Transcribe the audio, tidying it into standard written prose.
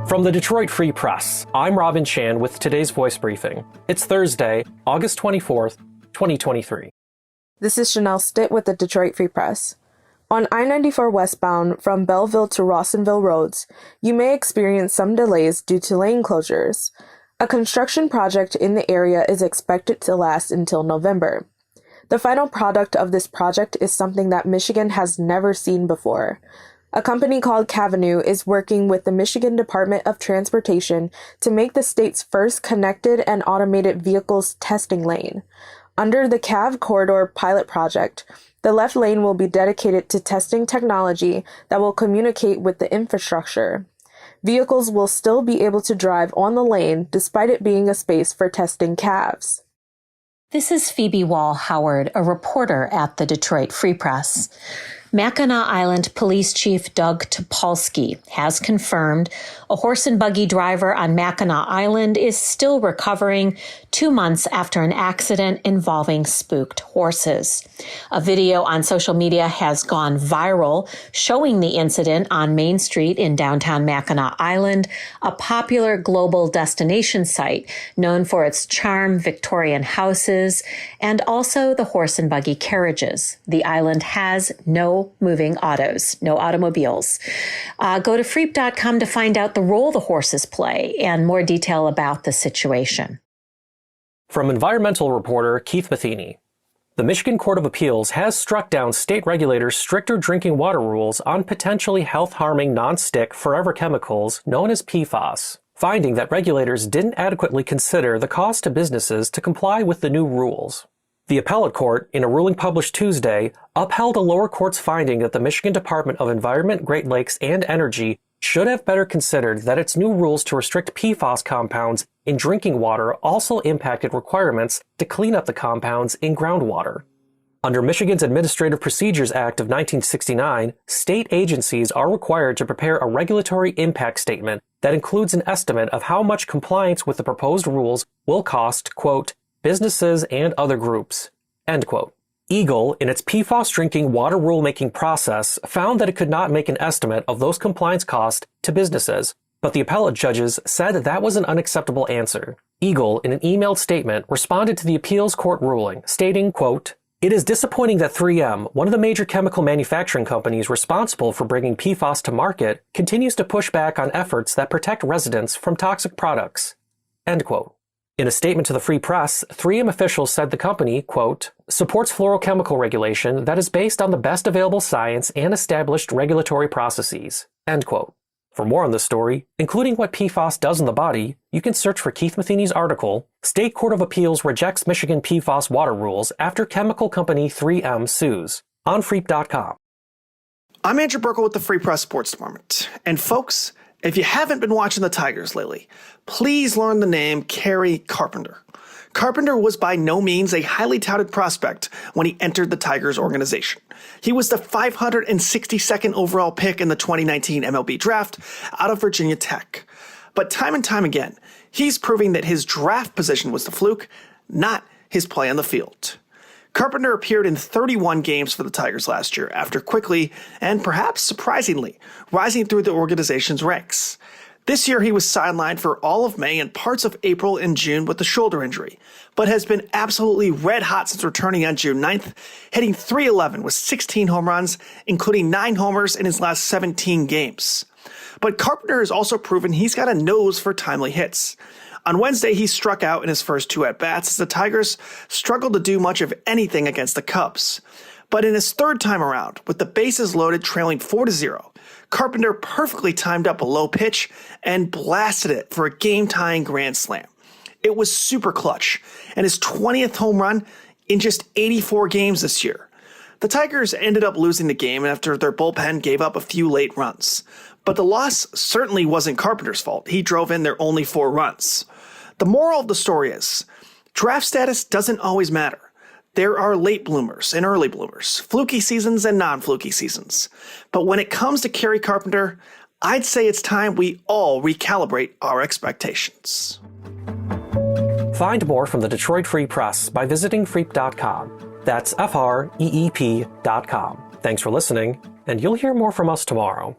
From the Detroit Free Press, I'm Robin Chan with today's voice briefing. It's Thursday, August 24th, 2023. This is Chanel Stitt with the Detroit Free Press. On I-94 westbound from Belleville to Rawsonville roads, you may experience some delays due to lane closures. A construction project in the area is expected to last until November. The final product of this project is something that Michigan has never seen before. A company called Cavenue is working with the Michigan Department of Transportation to make the state's first connected and automated vehicles testing lane. Under the CAV Corridor pilot project, the left lane will be dedicated to testing technology that will communicate with the infrastructure. Vehicles will still be able to drive on the lane despite it being a space for testing CAVs. This is Phoebe Wall-Howard, a reporter at the Detroit Free Press. Mackinac Island Police Chief Doug Topolsky has confirmed a horse and buggy driver on Mackinac Island is still recovering 2 months after an accident involving spooked horses. A video on social media has gone viral showing the incident on Main Street in downtown Mackinac Island, a popular global destination site known for its charm, Victorian houses, and also the horse and buggy carriages. The island has no moving autos, no automobiles. Go to freep.com to find out the role the horses play and more detail about the situation. From environmental reporter Keith Matheny, the Michigan Court of Appeals has struck down state regulators' stricter drinking water rules on potentially health-harming non-stick forever chemicals known as PFAS, finding that regulators didn't adequately consider the cost to businesses to comply with the new rules. The appellate court, in a ruling published Tuesday, upheld a lower court's finding that the Michigan Department of Environment, Great Lakes, and Energy should have better considered that its new rules to restrict PFAS compounds in drinking water also impacted requirements to clean up the compounds in groundwater. Under Michigan's Administrative Procedures Act of 1969, state agencies are required to prepare a regulatory impact statement that includes an estimate of how much compliance with the proposed rules will cost, quote, businesses and other groups, end quote. EGLE, in its PFAS drinking water rulemaking process, found that it could not make an estimate of those compliance costs to businesses, but the appellate judges said that was an unacceptable answer. EGLE, in an emailed statement, responded to the appeals court ruling, stating, quote, "It is disappointing that 3M, one of the major chemical manufacturing companies responsible for bringing PFAS to market, continues to push back on efforts that protect residents from toxic products," end quote. In a statement to the Free Press, 3M officials said the company, quote, supports fluorochemical regulation that is based on the best available science and established regulatory processes, end quote. For more on this story, including what PFAS does in the body, you can search for Keith Matheny's article, State Court of Appeals Rejects Michigan PFAS Water Rules After Chemical Company 3M Sues, on freep.com. I'm Andrew Burkle with the Free Press Sports Department. And folks, if you haven't been watching the Tigers lately, please learn the name Kerry Carpenter. Carpenter was by no means a highly touted prospect when he entered the Tigers organization. He was the 562nd overall pick in the 2019 MLB draft out of Virginia Tech. But time and time again, he's proving that his draft position was the fluke, not his play on the field. Carpenter appeared in 31 games for the Tigers last year after quickly, and perhaps surprisingly, rising through the organization's ranks. This year he was sidelined for all of May and parts of April and June with a shoulder injury, but has been absolutely red hot since returning on June 9th, hitting .311 with 16 home runs, including 9 homers in his last 17 games. But Carpenter has also proven he's got a nose for timely hits. On Wednesday, he struck out in his first 2 at-bats as the Tigers struggled to do much of anything against the Cubs. But in his third time around, with the bases loaded trailing 4-0, Carpenter perfectly timed up a low pitch and blasted it for a game-tying grand slam. It was super clutch, and his 20th home run in just 84 games this year. The Tigers ended up losing the game after their bullpen gave up a few late runs. But the loss certainly wasn't Carpenter's fault. He drove in their only 4 runs. The moral of the story is, draft status doesn't always matter. There are late bloomers and early bloomers, fluky seasons and non-fluky seasons. But when it comes to Kerry Carpenter, I'd say it's time we all recalibrate our expectations. Find more from the Detroit Free Press by visiting freep.com. That's FREEP.com. Thanks for listening, and you'll hear more from us tomorrow.